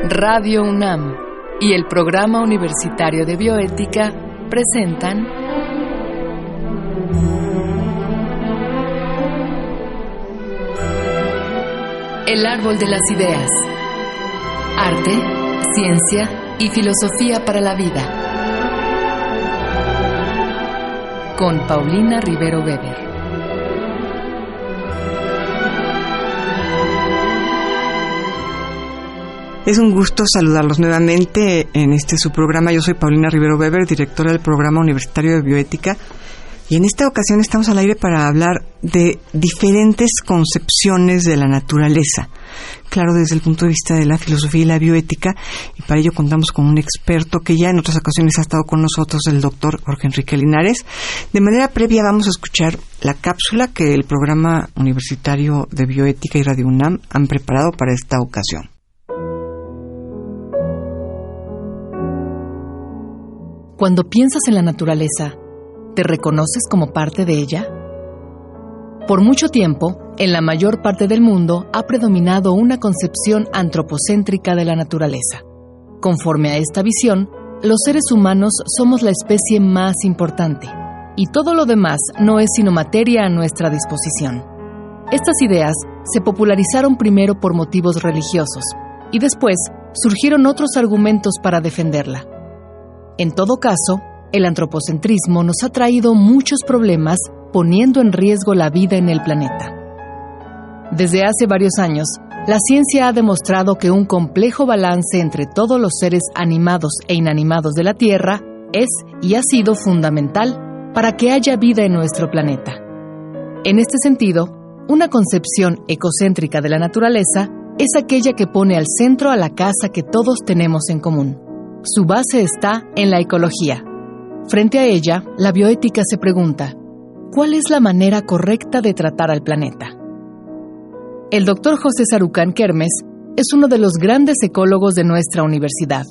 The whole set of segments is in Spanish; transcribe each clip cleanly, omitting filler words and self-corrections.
Radio UNAM y el Programa Universitario de Bioética presentan El Árbol de las Ideas. Arte, ciencia y filosofía para la vida. Con Paulina Rivero Weber. Es un gusto saludarlos nuevamente en su programa. Yo soy Paulina Rivero Weber, directora del Programa Universitario de Bioética, y en esta ocasión estamos al aire para hablar de diferentes concepciones de la naturaleza, claro, desde el punto de vista de la filosofía y la bioética, y para ello contamos con un experto que ya en otras ocasiones ha estado con nosotros, el doctor Jorge Enrique Linares. De manera previa vamos a escuchar la cápsula que el Programa Universitario de Bioética y Radio UNAM han preparado para esta ocasión. Cuando piensas en la naturaleza, ¿te reconoces como parte de ella? Por mucho tiempo, en la mayor parte del mundo ha predominado una concepción antropocéntrica de la naturaleza. Conforme a esta visión, los seres humanos somos la especie más importante, y todo lo demás no es sino materia a nuestra disposición. Estas ideas se popularizaron primero por motivos religiosos, y después surgieron otros argumentos para defenderla. En todo caso, el antropocentrismo nos ha traído muchos problemas, poniendo en riesgo la vida en el planeta. Desde hace varios años, la ciencia ha demostrado que un complejo balance entre todos los seres animados e inanimados de la Tierra es y ha sido fundamental para que haya vida en nuestro planeta. En este sentido, una concepción ecocéntrica de la naturaleza es aquella que pone al centro a la casa que todos tenemos en común. Su base está en la ecología. Frente a ella, la bioética se pregunta, ¿cuál es la manera correcta de tratar al planeta? El doctor José Sarucán Kermes es uno de los grandes ecólogos de nuestra universidad.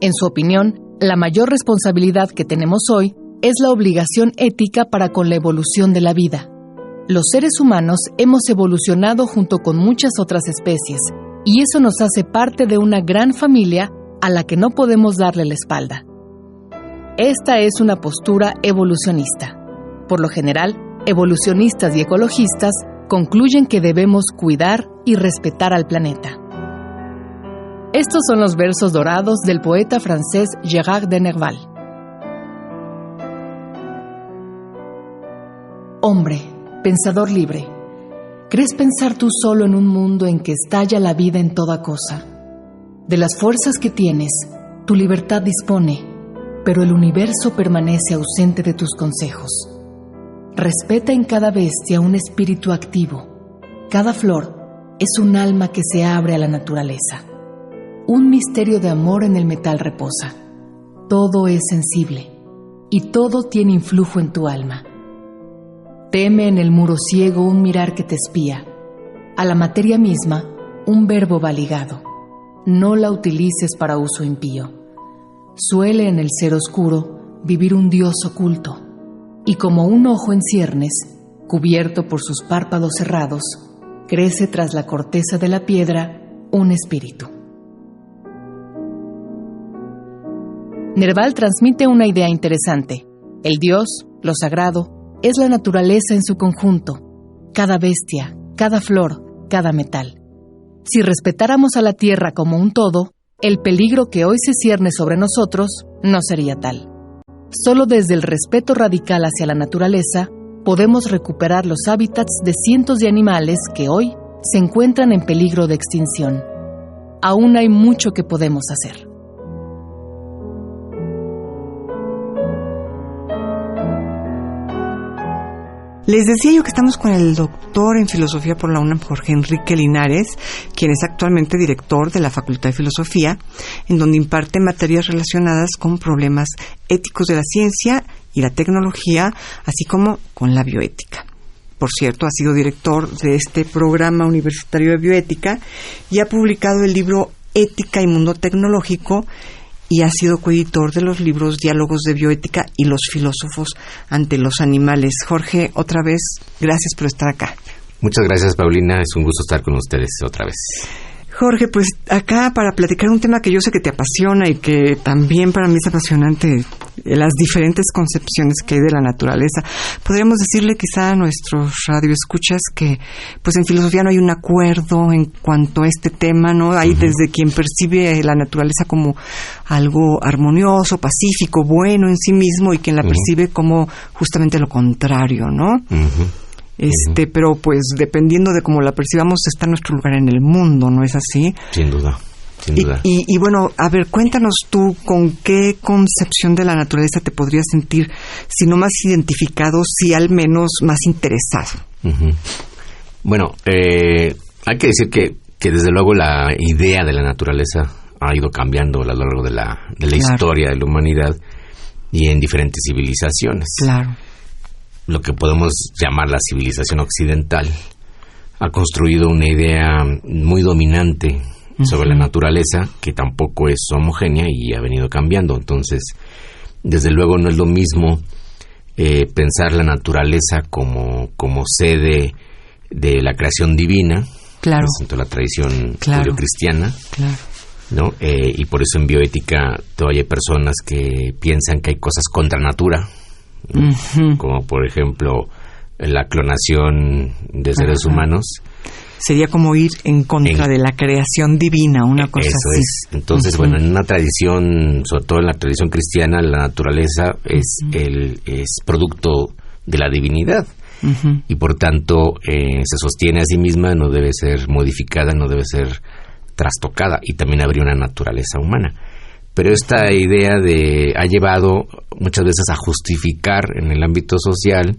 En su opinión, la mayor responsabilidad que tenemos hoy es la obligación ética para con la evolución de la vida. Los seres humanos hemos evolucionado junto con muchas otras especies, y eso nos hace parte de una gran familia a la que no podemos darle la espalda. Esta es una postura evolucionista. Por lo general, evolucionistas y ecologistas concluyen que debemos cuidar y respetar al planeta. Estos son los versos dorados del poeta francés Gérard de Nerval. Hombre, pensador libre, ¿crees pensar tú solo en un mundo en que estalla la vida en toda cosa? De las fuerzas que tienes, tu libertad dispone, pero el universo permanece ausente de tus consejos. Respeta en cada bestia un espíritu activo. Cada flor es un alma que se abre a la naturaleza. Un misterio de amor en el metal reposa. Todo es sensible, y todo tiene influjo en tu alma. Teme en el muro ciego un mirar que te espía. A la materia misma, un verbo va ligado. No la utilices para uso impío. Suele en el ser oscuro vivir un Dios oculto, y como un ojo en ciernes, cubierto por sus párpados cerrados, crece tras la corteza de la piedra un espíritu. Nerval transmite una idea interesante. El Dios, lo sagrado, es la naturaleza en su conjunto, cada bestia, cada flor, cada metal. Si respetáramos a la Tierra como un todo, el peligro que hoy se cierne sobre nosotros no sería tal. Solo desde el respeto radical hacia la naturaleza podemos recuperar los hábitats de cientos de animales que hoy se encuentran en peligro de extinción. Aún hay mucho que podemos hacer. Les decía yo que estamos con el doctor en filosofía por la UNAM, Jorge Enrique Linares, quien es actualmente director de la Facultad de Filosofía, en donde imparte materias relacionadas con problemas éticos de la ciencia y la tecnología, así como con la bioética. Por cierto, ha sido director de este programa universitario de bioética y ha publicado el libro Ética y Mundo Tecnológico, y ha sido coeditor de los libros Diálogos de Bioética y Los filósofos ante los animales. Jorge, otra vez, gracias por estar acá. Muchas gracias, Paulina. Es un gusto estar con ustedes otra vez. Jorge, pues acá para platicar un tema que yo sé que te apasiona y que también para mí es apasionante, las diferentes concepciones que hay de la naturaleza. Podríamos decirle quizá a nuestros radioescuchas que pues en filosofía no hay un acuerdo en cuanto a este tema, ¿no? Hay desde quien percibe la naturaleza como algo armonioso, pacífico, bueno en sí mismo, y quien la percibe como justamente lo contrario, ¿no? Pero pues dependiendo de cómo la percibamos está nuestro lugar en el mundo, ¿no es así? Sin duda, sin duda. Y bueno, a ver, cuéntanos tú con qué concepción de la naturaleza te podrías sentir, si no más identificado, si al menos más interesado. Bueno, hay que decir que desde luego la idea de la naturaleza ha ido cambiando a lo largo de la historia de la humanidad y en diferentes civilizaciones. Claro. Lo que podemos llamar la civilización occidental ha construido una idea muy dominante sobre la naturaleza, que tampoco es homogénea y ha venido cambiando. Entonces, desde luego no es lo mismo pensar la naturaleza como sede de la creación divina, claro, dentro de la tradición judio-cristiana, claro, ¿no? Y por eso en bioética todavía hay personas que piensan que hay cosas contra natura, como por ejemplo la clonación de seres humanos. Sería como ir en contra de la creación divina, una cosa eso así. Es. Entonces, bueno, en una tradición, sobre todo en la tradición cristiana, la naturaleza es producto de la divinidad. Y por tanto se sostiene a sí misma, no debe ser modificada, no debe ser trastocada, y también habría una naturaleza humana. Pero esta idea ha llevado muchas veces a justificar en el ámbito social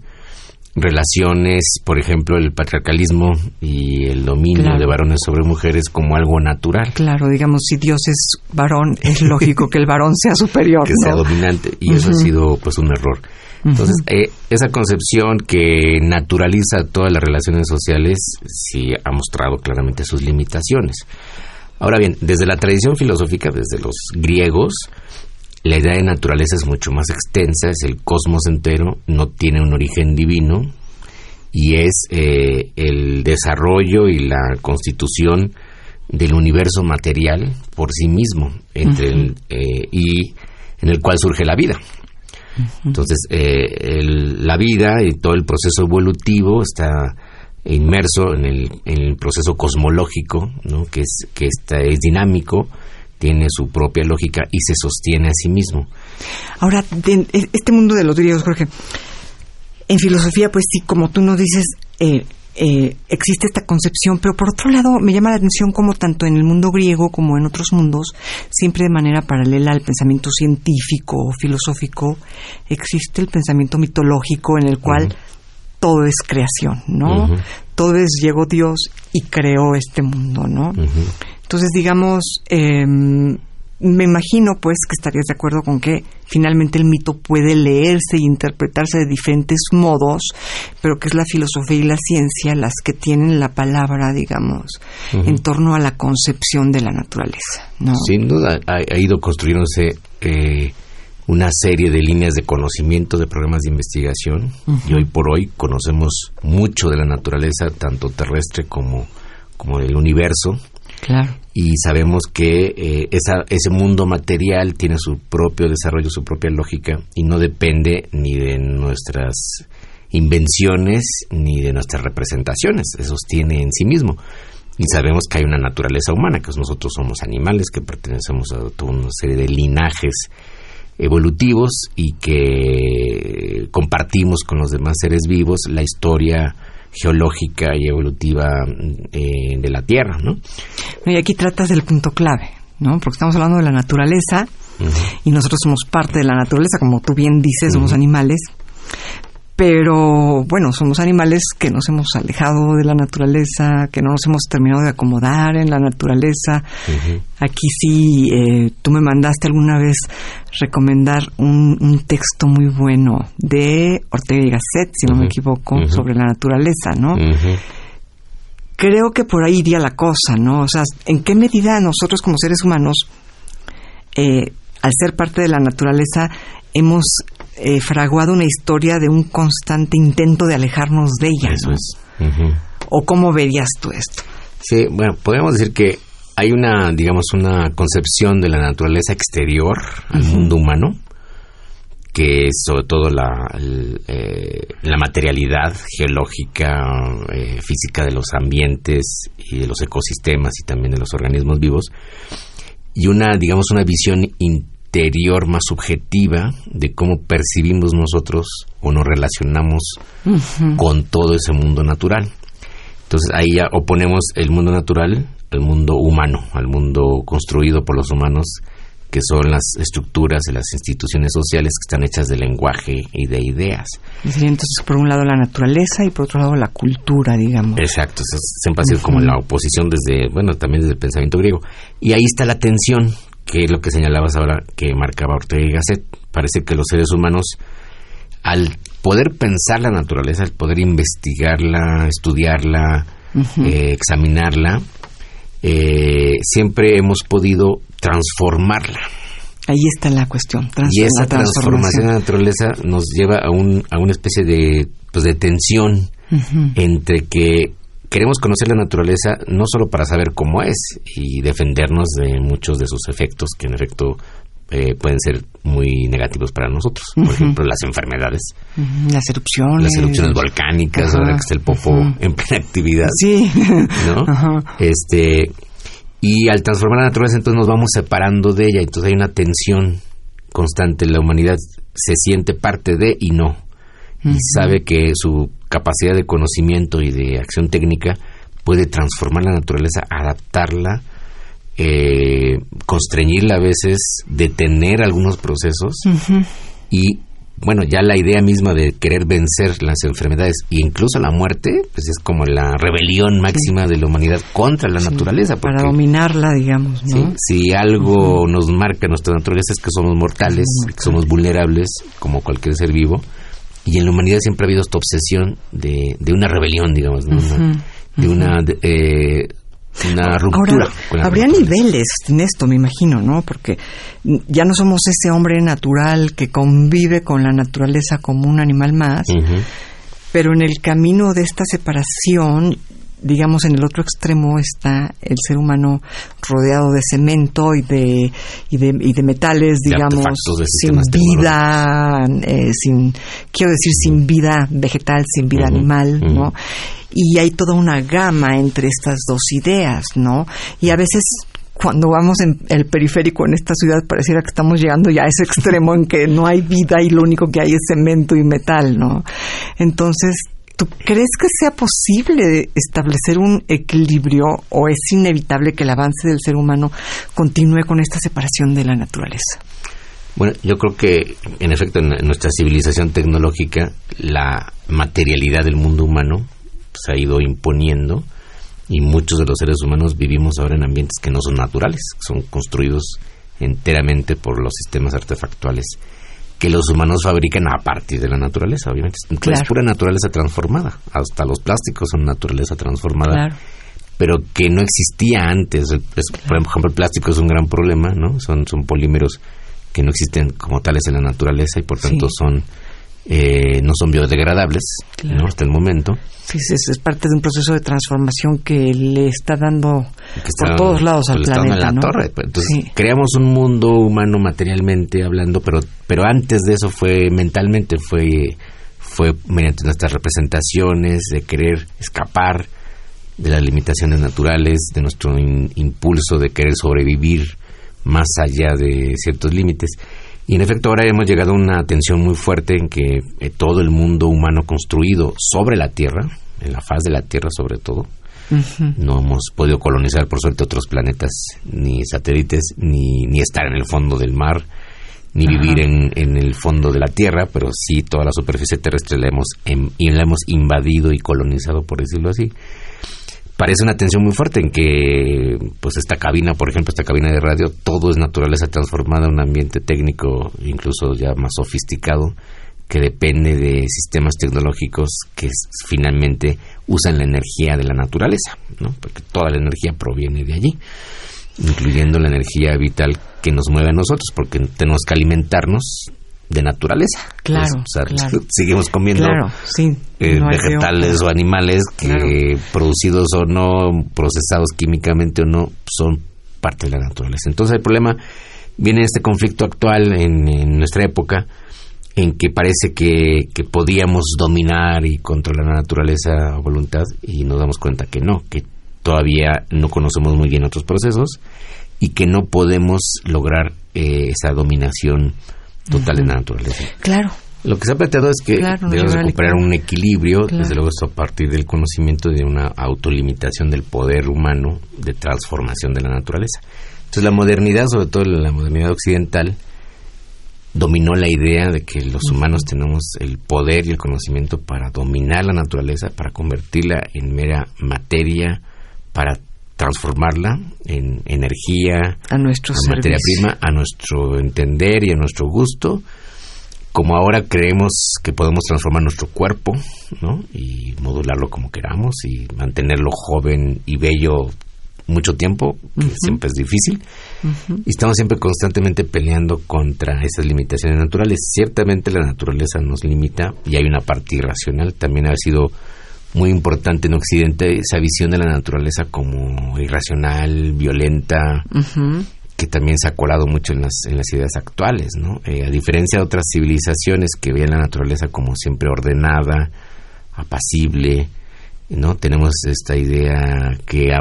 relaciones, por ejemplo, el patriarcalismo y el dominio de varones sobre mujeres como algo natural. Claro, digamos, si Dios es varón, es lógico que el varón sea superior, que sea dominante, y eso ha sido pues un error. Entonces, esa concepción que naturaliza todas las relaciones sociales sí ha mostrado claramente sus limitaciones. Ahora bien, desde la tradición filosófica, desde los griegos, la idea de naturaleza es mucho más extensa, es el cosmos entero, no tiene un origen divino, y es el desarrollo y la constitución del universo material por sí mismo, y en el cual surge la vida. Entonces, la vida y todo el proceso evolutivo está inmerso en el proceso cosmológico, ¿no? que es dinámico, tiene su propia lógica y se sostiene a sí mismo. Ahora, este mundo de los griegos, Jorge, en filosofía, pues sí, como tú nos dices, existe esta concepción, pero por otro lado me llama la atención como tanto en el mundo griego como en otros mundos, siempre de manera paralela al pensamiento científico o filosófico, existe el pensamiento mitológico en el cual todo es creación, ¿no? Todo es, llegó Dios y creó este mundo, ¿no? Entonces, digamos, me imagino, pues, que estarías de acuerdo con que finalmente el mito puede leerse e interpretarse de diferentes modos, pero que es la filosofía y la ciencia las que tienen la palabra, digamos, en torno a la concepción de la naturaleza, ¿no? Sin duda, ha ido construyéndose una serie de líneas de conocimiento, de programas de investigación, y hoy por hoy conocemos mucho de la naturaleza, tanto terrestre como del universo. Claro. Y sabemos que ese mundo material tiene su propio desarrollo, su propia lógica, y no depende ni de nuestras invenciones ni de nuestras representaciones, se sostiene en sí mismo. Y sabemos que hay una naturaleza humana, que nosotros somos animales, que pertenecemos a toda una serie de linajes evolutivos y que compartimos con los demás seres vivos la historia geológica y evolutiva de la Tierra, ¿no? Y aquí tratas del punto clave, ¿no? Porque estamos hablando de la naturaleza y nosotros somos parte de la naturaleza, como tú bien dices, somos animales, pero bueno, somos animales que nos hemos alejado de la naturaleza, que no nos hemos terminado de acomodar en la naturaleza. Aquí sí, tú me mandaste alguna vez recomendar un texto muy bueno de Ortega y Gasset, si no me equivoco, sobre la naturaleza, ¿no? Creo que por ahí iría la cosa, ¿no? O sea, ¿en qué medida nosotros como seres humanos, al ser parte de la naturaleza, hemos fraguado una historia de un constante intento de alejarnos de ella, Eso ¿no? es. ¿O cómo verías tú esto? Sí, bueno, podemos decir que hay una concepción de la naturaleza exterior al mundo humano, que es sobre todo la materialidad geológica, física de los ambientes y de los ecosistemas y también de los organismos vivos, y una visión interior más subjetiva de cómo percibimos nosotros o nos relacionamos con todo ese mundo natural. Entonces ahí ya oponemos el mundo natural al mundo humano, al mundo construido por los humanos, que son las estructuras de las instituciones sociales que están hechas de lenguaje y de ideas. Y sería entonces por un lado la naturaleza y por otro lado la cultura, digamos. Exacto, eso siempre ha sido como la oposición también desde el pensamiento griego. Y ahí está la tensión, que es lo que señalabas ahora, que marcaba Ortega y Gasset. Parece que los seres humanos, al poder pensar la naturaleza, al poder investigarla, estudiarla, examinarla, siempre hemos podido transformarla. Ahí está la cuestión. Y esa transformación de la naturaleza nos lleva a una especie de tensión entre que queremos conocer la naturaleza no solo para saber cómo es y defendernos de muchos de sus efectos, que en efecto pueden ser muy negativos para nosotros. Por ejemplo, las enfermedades. Las erupciones volcánicas, ahora que está el Popo en plena actividad. Sí. ¿No? Y al transformar la naturaleza, entonces nos vamos separando de ella. Entonces hay una tensión constante. La humanidad se siente parte de y no. Y sabe que su capacidad de conocimiento y de acción técnica puede transformar la naturaleza, adaptarla, constreñirla a veces, detener algunos procesos. Y bueno, ya la idea misma de querer vencer las enfermedades e incluso la muerte, pues es como la rebelión máxima de la humanidad contra la naturaleza. Para dominarla, digamos, ¿no? Si algo nos marca nuestra naturaleza es que somos mortales, que somos vulnerables, como cualquier ser vivo. Y en la humanidad siempre ha habido esta obsesión de una rebelión, digamos, ¿no? De una ruptura. Ahora, habría niveles en esto, me imagino, ¿no? Porque ya no somos ese hombre natural que convive con la naturaleza como un animal más, pero en el camino de esta separación, digamos, en el otro extremo está el ser humano rodeado de cemento y de metales, digamos, sin vida, sin vida vegetal, sin vida animal, ¿no? Y hay toda una gama entre estas dos ideas, ¿no? Y a veces cuando vamos en el periférico en esta ciudad pareciera que estamos llegando ya a ese extremo en que no hay vida y lo único que hay es cemento y metal, ¿no? Entonces, ¿tú crees que sea posible establecer un equilibrio o es inevitable que el avance del ser humano continúe con esta separación de la naturaleza? Bueno, yo creo que en efecto en nuestra civilización tecnológica la materialidad del mundo humano se ha ido imponiendo y muchos de los seres humanos vivimos ahora en ambientes que no son naturales, que son construidos enteramente por los sistemas artefactuales que los humanos fabrican a partir de la naturaleza, obviamente. Entonces, es pura naturaleza transformada. Hasta los plásticos son naturaleza transformada, pero que no existía antes. Por ejemplo, el plástico es un gran problema, ¿no? Son polímeros que no existen como tales en la naturaleza y por tanto no son biodegradables, ¿no? Hasta el momento. Sí, es parte de un proceso de transformación que le está dando por todos lados al planeta, ¿no? Torre. Entonces, creamos un mundo humano materialmente hablando, pero antes de eso fue mentalmente, fue mediante nuestras representaciones de querer escapar de las limitaciones naturales, de nuestro impulso de querer sobrevivir más allá de ciertos límites. Y en efecto ahora hemos llegado a una tensión muy fuerte en que todo el mundo humano construido sobre la Tierra, en la faz de la Tierra sobre todo, no hemos podido colonizar por suerte otros planetas, ni satélites, ni estar en el fondo del mar, ni vivir en el fondo de la Tierra, pero sí toda la superficie terrestre la hemos invadido y colonizado, por decirlo así. Parece una tensión muy fuerte en que, pues esta cabina, por ejemplo, esta cabina de radio, todo es naturaleza transformada, un ambiente técnico incluso ya más sofisticado, que depende de sistemas tecnológicos que finalmente usan la energía de la naturaleza, ¿no? Porque toda la energía proviene de allí, incluyendo la energía vital que nos mueve a nosotros, porque tenemos que alimentarnos de naturaleza. Claro, pues, o sea, claro. Seguimos comiendo vegetales o animales que producidos o no, procesados químicamente o no, son parte de la naturaleza. Entonces el problema viene este conflicto actual en nuestra época, en que parece que podíamos dominar y controlar la naturaleza a voluntad, y nos damos cuenta que no, que todavía no conocemos muy bien otros procesos y que no podemos lograr esa dominación total de la naturaleza. Claro. Lo que se ha planteado es que debemos recuperar un equilibrio, desde luego esto a partir del conocimiento de una autolimitación del poder humano de transformación de la naturaleza. Entonces la modernidad, sobre todo la modernidad occidental, dominó la idea de que los humanos tenemos el poder y el conocimiento para dominar la naturaleza, para convertirla en mera materia, para transformarla en energía, a nuestro materia prima, a nuestro entender y a nuestro gusto, como ahora creemos que podemos transformar nuestro cuerpo, ¿no? Y modularlo como queramos y mantenerlo joven y bello mucho tiempo, que siempre es difícil. Y estamos siempre constantemente peleando contra esas limitaciones naturales. Ciertamente la naturaleza nos limita y hay una parte irracional. También ha sido muy importante en Occidente esa visión de la naturaleza como irracional, violenta, que también se ha colado mucho en las ideas actuales, ¿no? A diferencia de otras civilizaciones que veían la naturaleza como siempre ordenada, apacible, ¿no? Tenemos esta idea que ha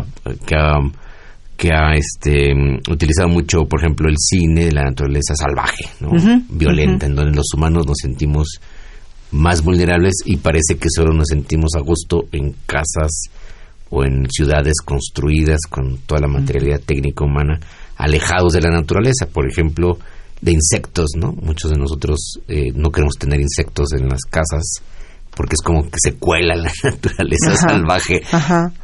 utilizado mucho, por ejemplo, el cine de la naturaleza salvaje, ¿no? Violenta, en donde los humanos nos sentimos más vulnerables y parece que solo nos sentimos a gusto en casas o en ciudades construidas con toda la materialidad técnica humana, alejados de la naturaleza, por ejemplo, de insectos, ¿no? Muchos de nosotros no queremos tener insectos en las casas porque es como que se cuela la naturaleza salvaje,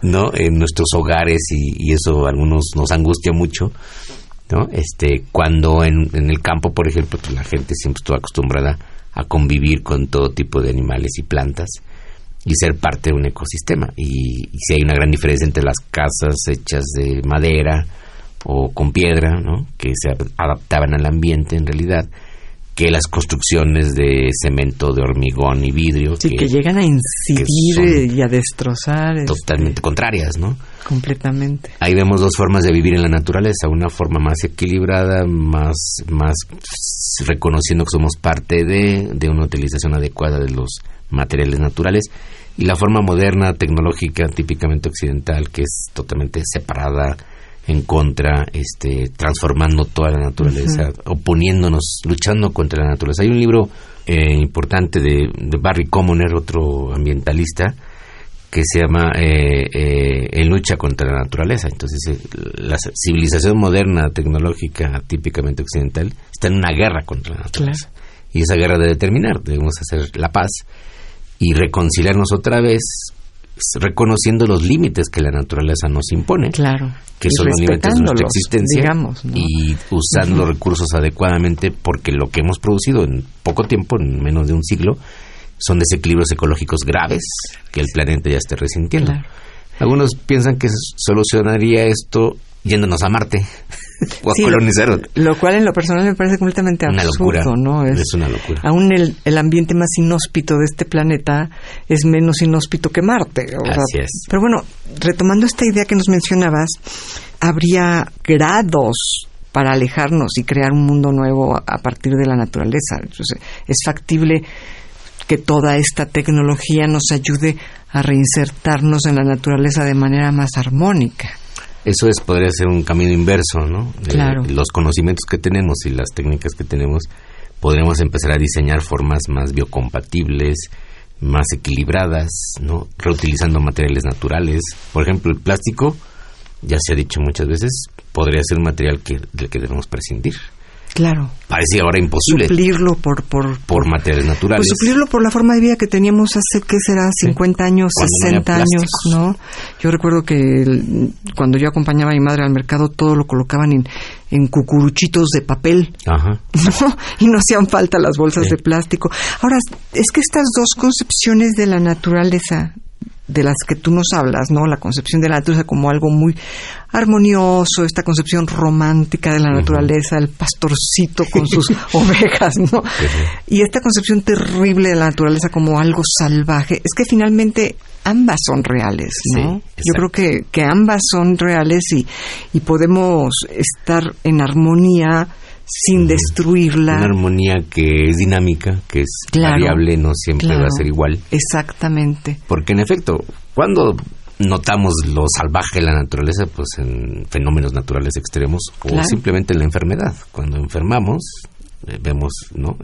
¿no? En nuestros hogares y eso a algunos nos angustia mucho, ¿no? Cuando en el campo, por ejemplo, pues la gente siempre estuvo acostumbrada a convivir con todo tipo de animales y plantas y ser parte de un ecosistema. Y si hay una gran diferencia entre las casas hechas de madera o con piedra, ¿no? Que se adaptaban al ambiente en realidad, que las construcciones de cemento, de hormigón y vidrio. Sí, que llegan a incidir y a destrozar. Totalmente contrarias, ¿no? Completamente. Ahí vemos dos formas de vivir en la naturaleza, una forma más equilibrada, más reconociendo que somos parte de una utilización adecuada de los materiales naturales, y la forma moderna, tecnológica, típicamente occidental, que es totalmente separada, en contra, transformando toda la naturaleza, oponiéndonos, luchando contra la naturaleza. Hay un libro importante de Barry Commoner, otro ambientalista, que se llama En lucha contra la naturaleza. Entonces, la civilización moderna, tecnológica, típicamente occidental, está en una guerra contra la naturaleza. Claro. Y esa guerra debe terminar. Debemos hacer la paz y reconciliarnos otra vez, reconociendo los límites que la naturaleza nos impone, que son los límites de nuestra existencia, digamos, ¿no? Y usando los recursos adecuadamente, porque lo que hemos producido en poco tiempo, en menos de un siglo, son desequilibrios ecológicos graves que el planeta ya está resintiendo. Claro. Algunos piensan que solucionaría esto yéndonos a Marte o a colonizar. Lo cual en lo personal me parece completamente absurdo, ¿no? Es una locura. Aún el ambiente más inhóspito de este planeta es menos inhóspito que Marte. Así es. Pero bueno, retomando esta idea que nos mencionabas, habría grados para alejarnos y crear un mundo nuevo a partir de la naturaleza. Entonces, es factible que toda esta tecnología nos ayude a reinsertarnos en la naturaleza de manera más armónica. Eso podría ser un camino inverso, ¿no? Claro. Los conocimientos que tenemos y las técnicas que tenemos, podremos empezar a diseñar formas más biocompatibles, más equilibradas, ¿no? Reutilizando materiales naturales. Por ejemplo, el plástico, ya se ha dicho muchas veces, podría ser un material del que debemos prescindir. Claro. Parece ahora imposible. Suplirlo por materiales naturales. Pues suplirlo por la forma de vida que teníamos hace, ¿qué será? 50 años, 60 años, ¿no? Yo recuerdo que cuando yo acompañaba a mi madre al mercado, todo lo colocaban en cucuruchitos de papel, ¿no? Y no hacían falta las bolsas de plástico. Ahora, es que estas dos concepciones de la naturaleza, de las que tú nos hablas, ¿no? La concepción de la naturaleza como algo muy armonioso, esta concepción romántica de la naturaleza, el pastorcito con sus ovejas, ¿no? Y esta concepción terrible de la naturaleza como algo salvaje. Es que finalmente ambas son reales, ¿no? Sí, yo creo que ambas son reales y podemos estar en armonía sin destruirla. Una armonía que es dinámica, que es variable, no siempre va a ser igual. Exactamente. Porque en efecto, cuando notamos lo salvaje de la naturaleza, pues en fenómenos naturales extremos o simplemente en la enfermedad. Cuando enfermamos, vemos, ¿no?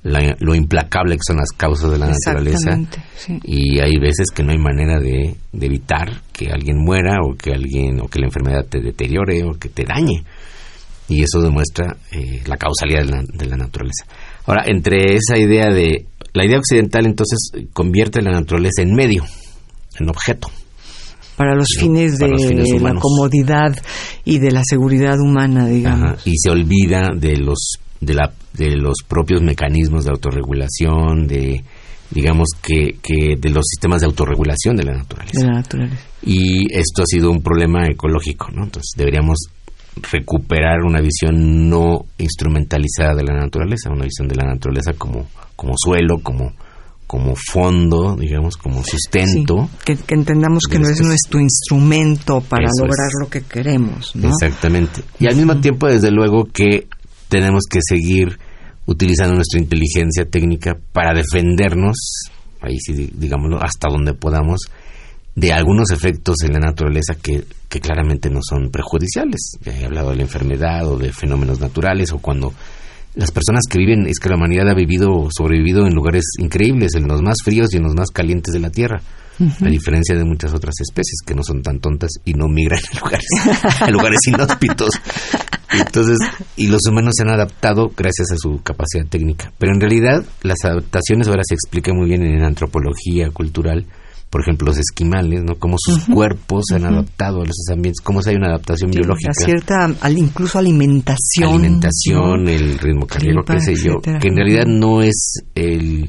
Lo implacable que son las causas de la naturaleza, y hay veces que no hay manera de evitar que alguien muera o que la enfermedad te deteriore o que te dañe. Y eso demuestra la causalidad de la naturaleza. Ahora, entre esa idea la idea occidental, entonces, convierte la naturaleza en medio, en objeto. Para los fines de la comodidad y de la seguridad humana, digamos. Ajá, y se olvida de los propios mecanismos de autorregulación, digamos que de los sistemas de autorregulación de la naturaleza. Y esto ha sido un problema ecológico, ¿no? Entonces, deberíamos recuperar una visión no instrumentalizada de la naturaleza, una visión de la naturaleza como suelo, como fondo, digamos, como sustento. Sí, que entendamos que no es nuestro instrumento para lograr lo que queremos, ¿no? Exactamente. Y al mismo tiempo, desde luego, que tenemos que seguir utilizando nuestra inteligencia técnica para defendernos, ahí sí, digámoslo, hasta donde podamos, de algunos efectos en la naturaleza que claramente no son perjudiciales. Ya he hablado de la enfermedad o de fenómenos naturales, o cuando las personas que viven, es que la humanidad ha sobrevivido en lugares increíbles, en los más fríos y en los más calientes de la Tierra, a diferencia de muchas otras especies que no son tan tontas y no migran a lugares inhóspitos. Entonces, y los humanos se han adaptado gracias a su capacidad técnica. Pero en realidad, las adaptaciones ahora se explican muy bien en antropología cultural. Por ejemplo, los esquimales, ¿no? Cómo sus cuerpos se han adaptado a esos ambientes, cómo hay una adaptación biológica. Incluso alimentación. Alimentación, el ritmo cardíaco, qué sé yo, que en realidad no es el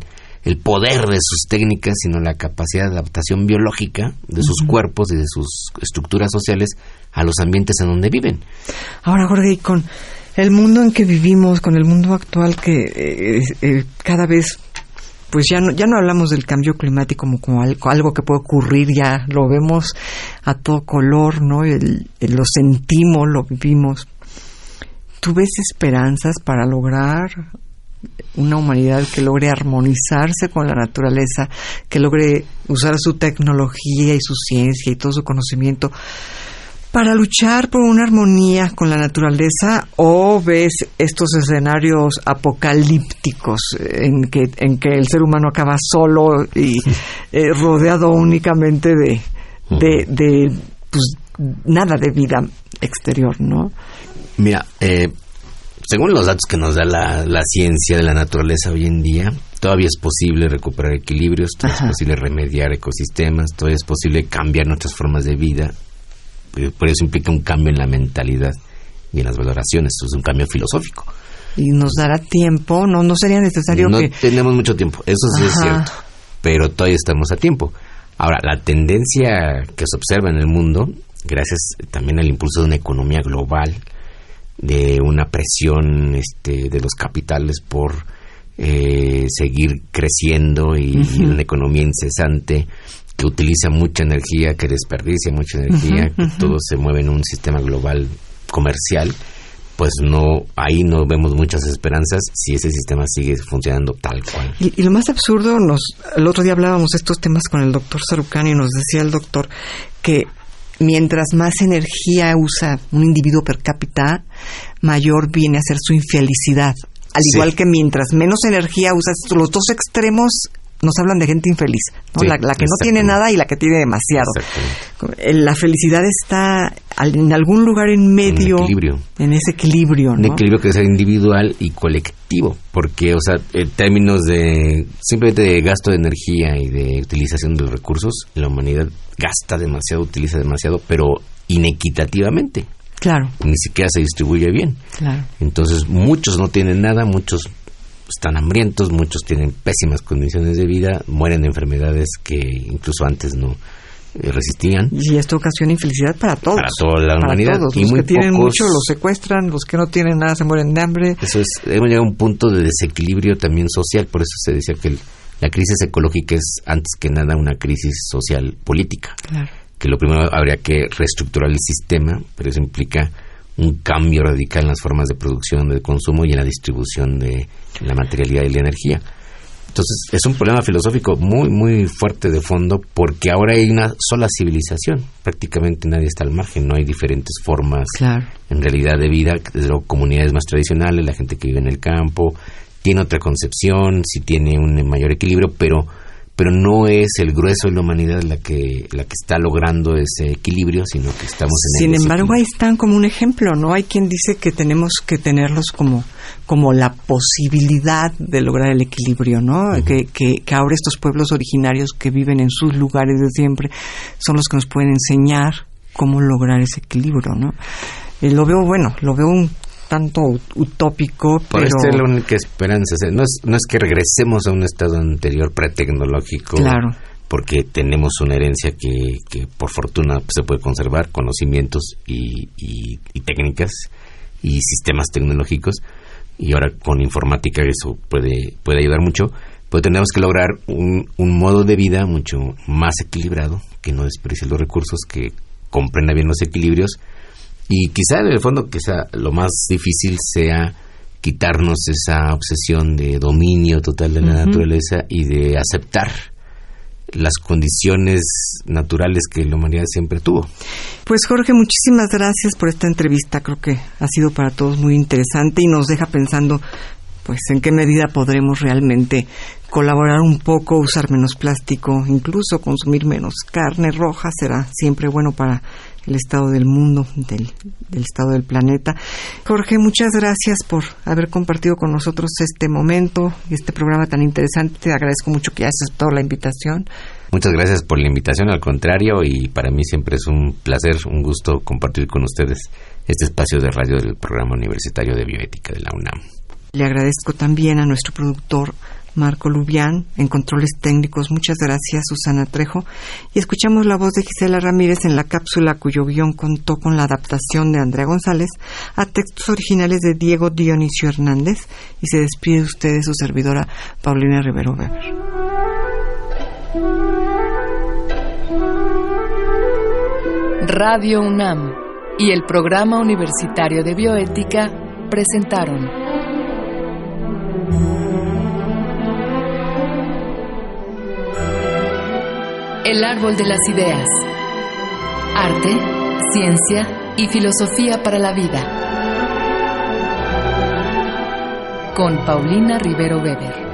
poder de sus técnicas, sino la capacidad de adaptación biológica de sus cuerpos y de sus estructuras sociales a los ambientes en donde viven. Ahora, Jorge, con el mundo en que vivimos, con el mundo actual que cada vez... Pues ya no hablamos del cambio climático como algo que puede ocurrir, ya lo vemos a todo color, ¿no? Lo sentimos, lo vivimos. ¿Tú ves esperanzas para lograr una humanidad que logre armonizarse con la naturaleza, que logre usar su tecnología y su ciencia y todo su conocimiento para luchar por una armonía con la naturaleza, o ves estos escenarios apocalípticos en que el ser humano acaba solo y rodeado únicamente de pues nada de vida exterior, ¿no? Mira, según los datos que nos da la ciencia de la naturaleza hoy en día, todavía es posible recuperar equilibrios, todavía es posible remediar ecosistemas, todavía es posible cambiar nuestras formas de vida. Por eso implica un cambio en la mentalidad y en las valoraciones. Es un cambio filosófico. ¿Y nos dará tiempo? ¿No sería necesario No tenemos mucho tiempo, eso sí es cierto, pero todavía estamos a tiempo. Ahora, la tendencia que se observa en el mundo, gracias también al impulso de una economía global, de una presión de los capitales por seguir creciendo y una economía incesante, que utiliza mucha energía, que desperdicia mucha energía, que todo se mueve en un sistema global comercial, pues ahí no vemos muchas esperanzas si ese sistema sigue funcionando tal cual. Y lo más absurdo, el otro día hablábamos de estos temas con el doctor Sarukhan y nos decía el doctor que mientras más energía usa un individuo per cápita, mayor viene a ser su infelicidad. Al igual que mientras menos energía usas, los dos extremos nos hablan de gente infeliz, ¿no? Sí, la que no tiene nada y la que tiene demasiado. La felicidad está en algún lugar en medio, en ese equilibrio, ¿no? Un equilibrio que sea individual y colectivo, porque, en términos simplemente de gasto de energía y de utilización de los recursos, la humanidad gasta demasiado, utiliza demasiado, pero inequitativamente. Claro. Ni siquiera se distribuye bien. Claro. Entonces, muchos no tienen nada, muchos están hambrientos, muchos tienen pésimas condiciones de vida, mueren de enfermedades que incluso antes no resistían. Y esto ocasiona infelicidad para todos. Para toda la humanidad. Todos. Y los muy que tienen pocos, mucho los secuestran, los que no tienen nada se mueren de hambre. Eso es, hemos llegado a un punto de desequilibrio también social, por eso se decía que la crisis ecológica es antes que nada una crisis social política. Claro. Que lo primero habría que reestructurar el sistema, pero eso implica un cambio radical en las formas de producción, de consumo y en la distribución de la materialidad y la energía. Entonces es un problema filosófico muy muy fuerte de fondo, porque ahora hay una sola civilización, prácticamente nadie está al margen, no hay diferentes formas en realidad de vida, desde luego comunidades más tradicionales, la gente que vive en el campo tiene otra concepción, sí tiene un mayor equilibrio, pero no es el grueso de la humanidad la que está logrando ese equilibrio, sino que estamos en Sin embargo, ahí están como un ejemplo, ¿no? Hay quien dice que tenemos que tenerlos como la posibilidad de lograr el equilibrio, ¿no? Uh-huh. Que ahora estos pueblos originarios que viven en sus lugares de siempre son los que nos pueden enseñar cómo lograr ese equilibrio, ¿no? Lo veo un tanto utópico, pero esta es la única esperanza. No es que regresemos a un estado anterior pretecnológico, claro, porque tenemos una herencia que por fortuna se puede conservar, conocimientos y técnicas y sistemas tecnológicos, y ahora con informática eso puede ayudar mucho, pero tenemos que lograr un modo de vida mucho más equilibrado, que no desprecie los recursos, que comprenda bien los equilibrios. Y quizá en el fondo lo más difícil sea quitarnos esa obsesión de dominio total de la naturaleza y de aceptar las condiciones naturales que la humanidad siempre tuvo. Pues Jorge, muchísimas gracias por esta entrevista. Creo que ha sido para todos muy interesante y nos deja pensando pues en qué medida podremos realmente colaborar un poco, usar menos plástico, incluso consumir menos carne roja. Será siempre bueno para el estado del mundo, del estado del planeta. Jorge, muchas gracias por haber compartido con nosotros este momento y este programa tan interesante. Te agradezco mucho que hayas aceptado la invitación. Muchas gracias por la invitación, al contrario, y para mí siempre es un placer, un gusto compartir con ustedes este espacio de radio del Programa Universitario de Bioética de la UNAM. Le agradezco también a nuestro productor Marco Lubián, en controles técnicos. Muchas gracias, Susana Trejo. Y escuchamos la voz de Gisela Ramírez en la cápsula cuyo guión contó con la adaptación de Andrea González a textos originales de Diego Dionisio Hernández. Y se despide de ustedes su servidora Paulina Rivero Weber. Radio UNAM y el Programa Universitario de Bioética presentaron El Árbol de las Ideas. Arte, ciencia y filosofía para la vida. Con Paulina Rivero Weber.